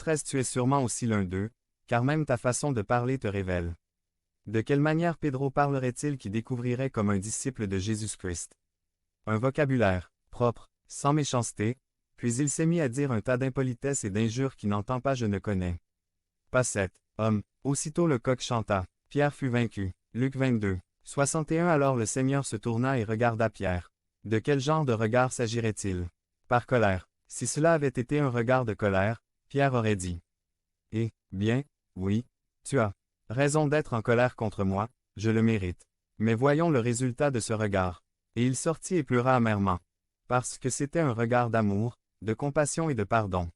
13 Tu es sûrement aussi l'un d'eux, car même ta façon de parler te révèle. De quelle manière Pedro parlerait-il qui découvrirait comme un disciple de Jésus-Christ? Un vocabulaire propre, sans méchanceté, puis il s'est mis à dire un tas d'impolitesses et d'injures qui n'entend pas je ne connais. Pas 7. Homme. Aussitôt le coq chanta. Pierre fut vaincu. Luc 22. 61 Alors le Seigneur se tourna et regarda Pierre. De quel genre de regard s'agirait-il? Par colère. Si cela avait été un regard de colère, Pierre aurait dit. Bien, oui, tu as raison d'être en colère contre moi, je le mérite. Mais voyons le résultat de ce regard. Et il sortit et pleura amèrement. Parce que c'était un regard d'amour, de compassion et de pardon.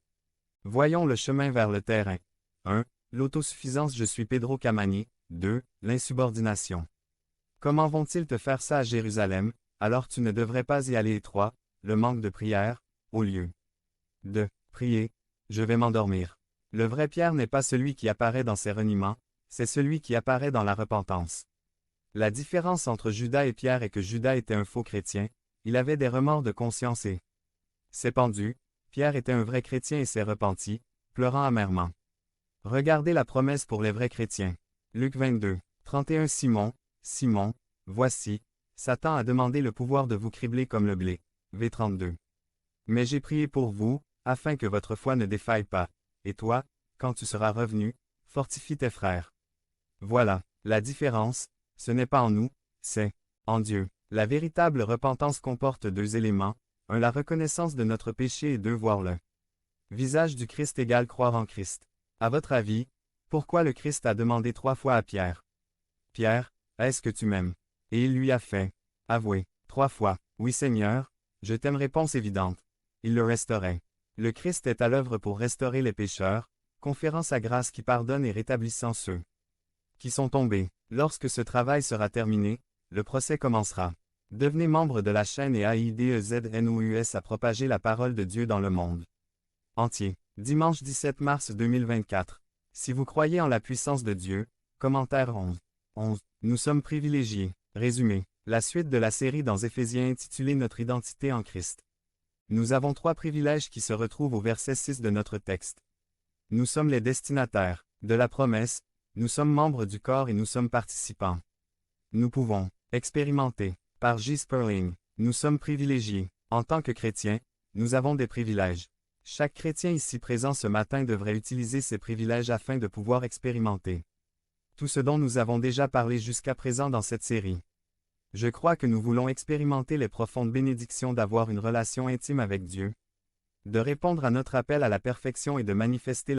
Voyons le chemin vers le terrain. 1. L'autosuffisance Je suis Pedro Camani. 2. L'insubordination. Comment vont-ils te faire ça à Jérusalem, alors tu ne devrais pas y aller? 3. Le manque de prière, au lieu de prier, je vais m'endormir. Le vrai Pierre n'est pas celui qui apparaît dans ses reniements, c'est celui qui apparaît dans la repentance. La différence entre Judas et Pierre est que Judas était un faux chrétien, il avait des remords de conscience et s'est pendu, Pierre était un vrai chrétien et s'est repenti, pleurant amèrement. Regardez la promesse pour les vrais chrétiens. Luc 22, 31 Simon, voici, Satan a demandé le pouvoir de vous cribler comme le blé. V 32. Mais j'ai prié pour vous, afin que votre foi ne défaille pas. Et toi, quand tu seras revenu, fortifie tes frères. Voilà, la différence, ce n'est pas en nous, c'est en Dieu. La véritable repentance comporte deux éléments, un la reconnaissance de notre péché et deux voir le visage du Christ égale croire en Christ. À votre avis, pourquoi le Christ a demandé 3 fois à Pierre? Pierre, est-ce que tu m'aimes? Et il lui a fait avouer 3 fois, oui Seigneur, je t'aime. Réponse évidente. Il le restaurait. Le Christ est à l'œuvre pour restaurer les pécheurs, conférant sa grâce qui pardonne et rétablissant ceux qui sont tombés. Lorsque ce travail sera terminé, le procès commencera. Devenez membre de la chaîne et AIDEZNOUS à propager la parole de Dieu dans le monde entier. Dimanche 17 mars 2024. Si vous croyez en la puissance de Dieu, commentaire 11. Nous sommes privilégiés. Résumé. La suite de la série dans Éphésiens intitulée Notre identité en Christ. Nous avons 3 privilèges qui se retrouvent au verset 6 de notre texte. Nous sommes les destinataires de la promesse, nous sommes membres du corps et nous sommes participants. Nous pouvons expérimenter. Par J. Sperling, nous sommes privilégiés. En tant que chrétiens, nous avons des privilèges. Chaque chrétien ici présent ce matin devrait utiliser ces privilèges afin de pouvoir expérimenter tout ce dont nous avons déjà parlé jusqu'à présent dans cette série. Je crois que nous voulons expérimenter les profondes bénédictions d'avoir une relation intime avec Dieu, de répondre à notre appel à la perfection et de manifester